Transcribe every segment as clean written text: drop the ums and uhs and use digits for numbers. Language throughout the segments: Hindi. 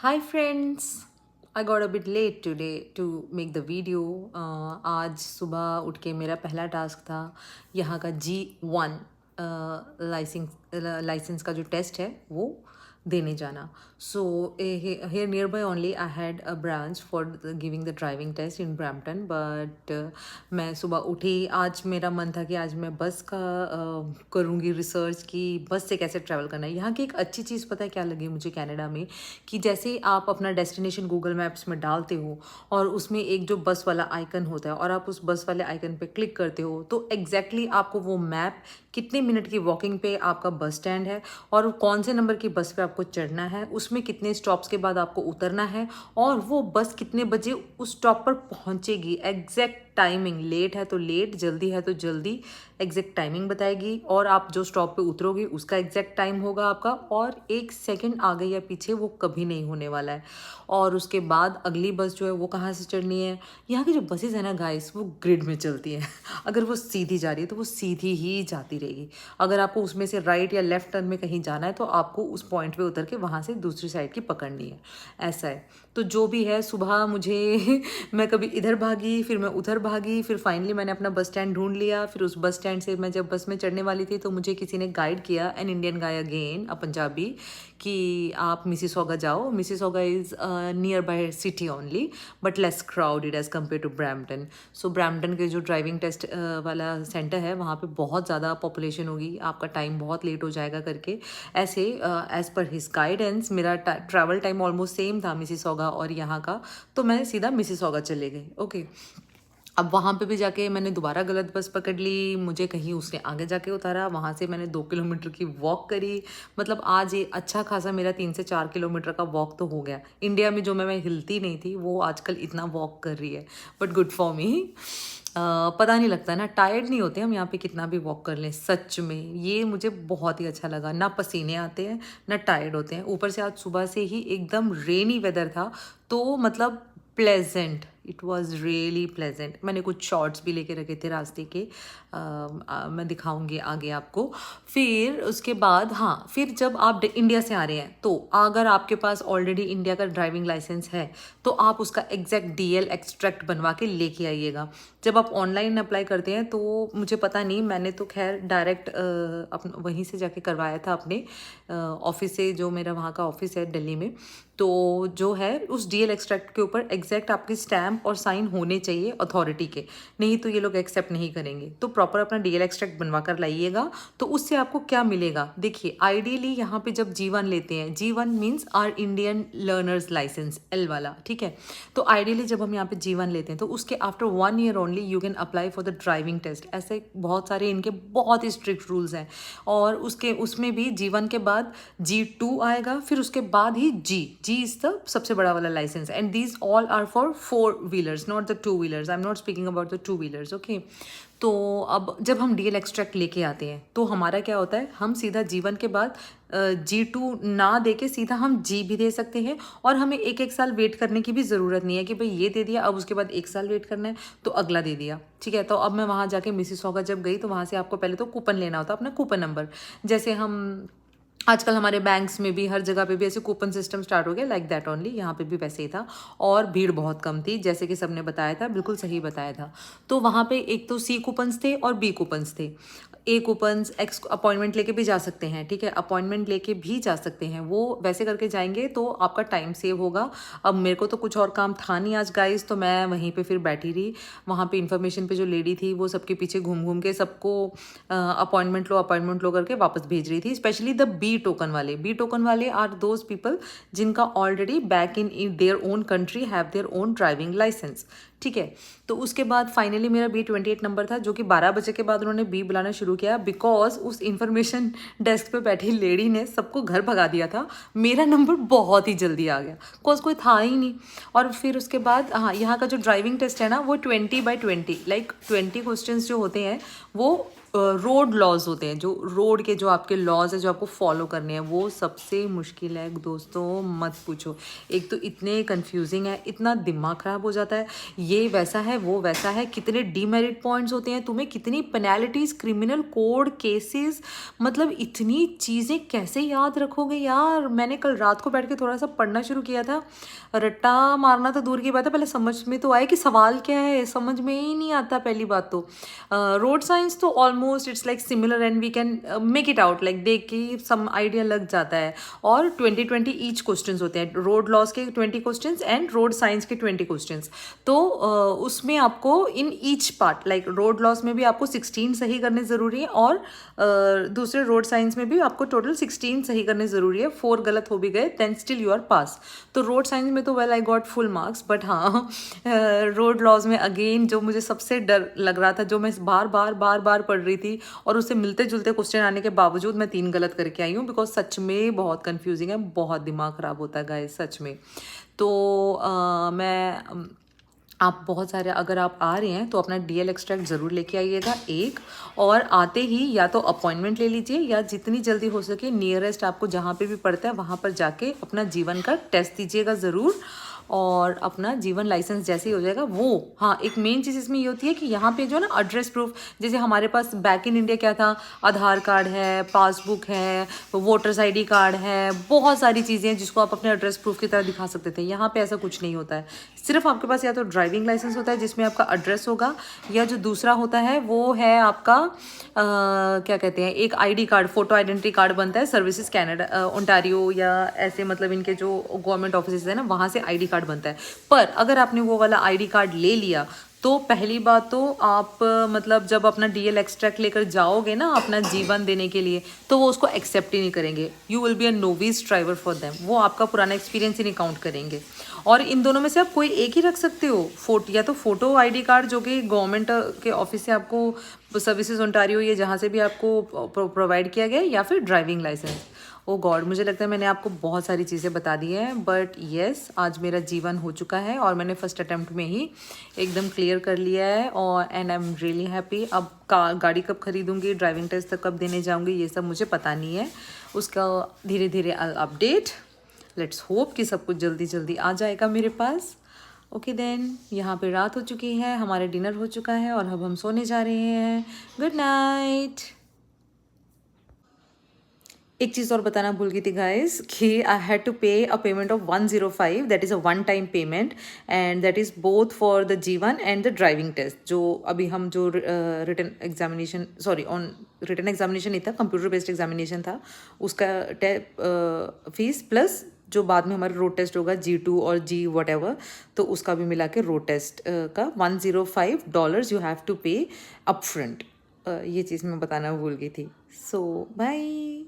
Hi friends, I got a bit late today to make the video. आज सुबह उठ के मेरा पहला टास्क था यहाँ का G1 लाइसेंस का जो टेस्ट है वो देने जाना. So here nearby only I had a branch for giving the driving test in Brampton, but मैं सुबह उठी. आज मेरा मन था कि आज मैं बस का करूँगी रिसर्च कि बस से कैसे ट्रैवल करना है. यहाँ की एक अच्छी चीज़ पता है क्या लगी मुझे कनाडा में, कि जैसे आप अपना डेस्टिनेशन गूगल मैप्स में डालते हो और उसमें एक जो बस वाला आइकन होता है और आप उस बस वाले आइकन पे क्लिक करते हो तो एग्जैक्टली आपको वो मैप कितने मिनट की वॉकिंग पे आपका बस स्टैंड है और कौन से नंबर की बस पे आपको चढ़ना है, उसमें कितने स्टॉप्स के बाद आपको उतरना है और वो बस कितने बजे उस स्टॉप पर पहुंचेगी. एग्जैक्ट टाइमिंग, लेट है तो लेट, जल्दी है तो जल्दी, एग्जैक्ट टाइमिंग बताएगी. और आप जो स्टॉप पे उतरोगे उसका एग्जैक्ट टाइम होगा आपका, और एक सेकंड आगे या पीछे वो कभी नहीं होने वाला है. और उसके बाद अगली बस जो है वो कहाँ से चढ़नी है. यहाँ की जो बसेस है ना गाइस, वो ग्रिड में चलती हैं. अगर वो सीधी जा रही है तो वो सीधी ही जाती रहेगी. अगर आपको उसमें से राइट या लेफ्ट टर्न में कहीं जाना है तो आपको उस पॉइंट पे उतर के वहाँ से दूसरी साइड की पकड़नी है. ऐसा है. तो जो भी है, सुबह मुझे मैं कभी इधर भागी, फिर मैं उधर भागी, फिर फाइनली मैंने अपना बस स्टैंड ढूंढ लिया. फिर उस बस स्टैंड से मैं जब बस में चढ़ने वाली थी तो मुझे किसी ने गाइड किया, an Indian guy again, a Punjabi, कि आप मिसिसॉगा जाओ. Mississauga is nearby city only but less crowded as compare to Brampton. So Brampton के जो ड्राइविंग टेस्ट वाला सेंटर है वहाँ पे बहुत ज़्यादा पॉपुलेशन होगी, आपका टाइम बहुत लेट हो जाएगा करके. ऐसे एज़ पर हिज गाइडेंस मेरा ट्रैवल टाइम ऑलमोस्ट सेम था मिसिसॉगा और यहाँ का, तो मैं सीधा मिसिसॉगा चले गई. ओके. अब वहाँ पे भी जाके मैंने दोबारा गलत बस पकड़ ली, मुझे कहीं उसने आगे जाके उतारा, वहाँ से मैंने 2 किलोमीटर की वॉक करी. मतलब आज ये अच्छा खासा मेरा 3 से 4 किलोमीटर का वॉक तो हो गया. इंडिया में जो मैं हिलती नहीं थी वो आजकल इतना वॉक कर रही है, बट गुड फॉर मी. पता नहीं लगता ना, टायर्ड नहीं होते हम यहाँ पे कितना भी वॉक कर लें. सच में ये मुझे बहुत ही अच्छा लगा. ना पसीने आते हैं ना टायर्ड होते हैं. ऊपर से आज सुबह से ही एकदम रेनी वेदर था, तो मतलब pleasant, it was really pleasant. मैंने कुछ शॉर्ट्स भी लेके रखे थे रास्ते के, मैं दिखाऊंगी आगे आपको. फिर उसके बाद हाँ, फिर जब आप इंडिया से आ रहे हैं तो अगर आपके पास ऑलरेडी इंडिया का ड्राइविंग लाइसेंस है तो आप उसका एग्जैक्ट डीएल एक्सट्रैक्ट बनवा के लेके आइएगा. जब आप ऑनलाइन अप्लाई करते हैं तो मुझे पता नहीं, मैंने तो खैर डायरेक्ट वहीं से जाके करवाया था अपने ऑफिस से, जो मेरा वहाँ का ऑफिस है दिल्ली में. तो जो है उस डीएल एक्सट्रैक्ट के ऊपर एग्जैक्ट आपकी स्टैम्प और साइन होने चाहिए अथॉरिटी के, नहीं तो ये लोग एक्सेप्ट नहीं करेंगे. तो प्रॉपर अपना डीएल एक्सट्रैक्ट बनवा कर लाइएगा. तो उससे आपको क्या मिलेगा, देखिए आइडियली यहाँ पे जब G1 लेते हैं, G1 means our Indian learners licence, L वाला, ठीक है. तो आइडियली जब हम यहाँ पे G1 लेते हैं तो उसके after 1 year only you can apply for the driving test. ऐसे बहुत सारे इनके बहुत ही स्ट्रिक्ट रूल्स हैं. और उसमें भी G1 के बाद G2 आएगा, फिर उसके बाद ही जी इज द सबसे बड़ा वाला licence. And these all are for 4 wheelers, not the 2 wheelers. I am not speaking about the 2 wheelers. Okay. तो अब जब हम डीएल एक्सट्रैक्ट लेके आते हैं तो हमारा क्या होता है, हम सीधा G1 के बाद G2 ना दे के सीधा हम जी भी दे सकते हैं. और हमें एक एक साल वेट करने की भी ज़रूरत नहीं है कि भाई ये दे दिया अब उसके बाद 1 साल वेट करना है तो अगला दे दिया, ठीक है. तो अब मैं वहाँ जाके मिसिसॉगा जब गई तो वहाँ से आपको पहले तो कूपन लेना होता, अपना कूपन नंबर. जैसे हम आजकल हमारे बैंक्स में भी हर जगह पे भी ऐसे कूपन सिस्टम स्टार्ट हो गया, लाइक दैट ओनली. यहाँ पे भी वैसे ही था और भीड़ बहुत कम थी, जैसे कि सबने बताया था, बिल्कुल सही बताया था. तो वहाँ पे एक तो C कूपन्स थे और B कूपन्स थे. A कूपन्स एक्स अपॉइंटमेंट लेके भी जा सकते हैं, ठीक है, अपॉइंटमेंट लेके भी जा सकते हैं. वो वैसे करके जाएंगे तो आपका टाइम सेव होगा. अब मेरे को तो कुछ और काम था नहीं आज गाइस, तो मैं वहीं पे फिर बैठी रही. वहाँ पे इन्फॉर्मेशन पे जो लेडी थी वो सबके पीछे घूम घूम के सबको अपॉइंटमेंट लो करके वापस भेज रही थी. स्पेशली द बी टोकन वाले आर दोज पीपल जिनका already back in their own country have their own driving licence, ठीक है. तो उसके बाद फाइनली मेरा B28 नंबर था, जो कि 12 बजे के बाद उन्होंने बी बुलाना शुरू किया, बिकॉज उस इंफॉर्मेशन डेस्क पे बैठी लेडी ने सबको घर भगा दिया था. मेरा नंबर बहुत ही जल्दी आ गया, बिकॉज कोई था ही नहीं. और फिर उसके बाद हाँ, यहाँ का जो ड्राइविंग टेस्ट है ना वो 20/20, लाइक 20 क्वेश्चंस जो होते हैं वो रोड लॉज होते हैं, जो रोड के जो आपके लॉज है जो आपको फॉलो करने हैं, वो सबसे मुश्किल है दोस्तों, मत पूछो। एक तो इतने कंफ्यूजिंग है, इतना दिमाग ख़राब हो जाता है, ये वैसा है वो वैसा है, कितने डीमेरिट पॉइंट्स होते हैं, तुम्हें कितनी पेनल्टीज, क्रिमिनल कोड केसेस, मतलब इतनी चीज़ें कैसे याद रखोगे यार। मैंने कल रात को बैठ के थोड़ा सा पढ़ना शुरू किया था, रट्टा मारना तो दूर की बात है, पहले समझ में तो आए कि सवाल क्या है, समझ में ही नहीं आता पहली बात तो। रोड साइंस तो almost it's like similar and we can make it out, like देख के सम आइडिया लग जाता है। और 20-20 ईच क्वेश्चन होते हैं, रोड लॉस के 20 क्वेश्चन एंड रोड साइंस के 20 क्वेश्चन। तो उसमें आपको in each part, like road loss में भी आपको 16 सही करने ज़रूरी है, और दूसरे रोड साइंस में भी आपको टोटल 16 सही करने ज़रूरी है। 4 गलत हो भी गए देन स्टिल यू आर पास। तो रोड साइंस में तो well I got full marks, but हाँ रोड लॉज में अगेन जो मुझे सबसे डर लग रहा था, जो मैं बार बार पढ़ रही थी और उससे मिलते जुलते क्वेश्चन आने के बावजूद मैं 3 गलत करके आई हूँ, बिकॉज सच में बहुत कंफ्यूजिंग है, बहुत दिमाग ख़राब होता है गाइस सच में। तो आप बहुत सारे, अगर आप आ रहे हैं तो अपना DL एक्सट्रैक्ट ज़रूर लेके आइएगा एक, और आते ही या तो अपॉइंटमेंट ले लीजिए, या जितनी जल्दी हो सके नियरेस्ट आपको जहाँ पे भी पड़ता है वहाँ पर जाके अपना जीवन का टेस्ट दीजिएगा ज़रूर, और अपना जीवन लाइसेंस जैसे ही हो जाएगा वो। हाँ, एक मेन चीज़ इसमें ये होती है कि यहाँ पे जो है ना एड्रेस प्रूफ, जैसे हमारे पास बैक इन इंडिया क्या था, आधार कार्ड है, पासबुक है, वोटर्स ID कार्ड है, बहुत सारी चीज़ें हैं जिसको आप अपने एड्रेस प्रूफ की तरह दिखा सकते थे। यहाँ पे ऐसा कुछ नहीं होता है, सिर्फ आपके पास या तो ड्राइविंग लाइसेंस होता है जिसमें आपका एड्रेस होगा, या जो दूसरा होता है वो है आपका क्या कहते हैं, एक ID card, photo identity card बनता है सर्विसेज कैनेडा ओंटारियो या ऐसे, मतलब इनके जो गवर्नमेंट ऑफिस है ना वहाँ से ID कार्ड बनता है। पर अगर आपने वो वाला ID कार्ड ले लिया तो पहली बात तो आप मतलब जब अपना DL एक्सट्रैक्ट लेकर जाओगे ना अपना जीवन देने के लिए, तो वो उसको एक्सेप्ट ही नहीं करेंगे। You will be a novice driver for them, वो आपका पुराना एक्सपीरियंस ही नहीं काउंट करेंगे। और इन दोनों में से आप कोई एक ही रख सकते हो, या तो फोटो ID कार्ड जो कि गवर्नमेंट के ऑफिस से आपको सर्विसेज ओंटारियो या जहाँ से भी आपको प्रोवाइड किया गया, या फिर ड्राइविंग लाइसेंस। ओ गॉड, मुझे लगता है मैंने आपको बहुत सारी चीज़ें बता दी हैं, बट येस आज मेरा जीवन हो चुका है और मैंने फर्स्ट अटैम्प्ट में ही एकदम क्लियर कर लिया है, और and I am really happy. अब गाड़ी कब खरीदूंगी, ड्राइविंग टेस्ट तक कब देने जाऊंगी, ये सब मुझे पता नहीं है, उसका धीरे धीरे अपडेट। लेट्स होप कि सब कुछ जल्दी जल्दी आ जाएगा मेरे पास। ओके देन, यहाँ पे रात हो चुकी है, हमारे डिनर हो चुका है और अब हम सोने जा रहे हैं। Good night. एक चीज़ और बताना भूल गई थी गाइस कि आई had to pay a payment of 105, that is a one time payment, and that is both for the जीवन एंड द ड्राइविंग टेस्ट। जो अभी हम जो written examination, sorry on written examination नहीं था, कंप्यूटर बेस्ड एग्जामिनेशन था, उसका फीस प्लस जो बाद में हमारा रोड टेस्ट होगा G2 और G whatever, तो उसका भी मिला के रोड टेस्ट का $105 यू हैव टू पे अप फ्रंट। ये चीज़ मैं बताना भूल गई थी। सो बाय।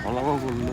അവളവ കൊള്ളു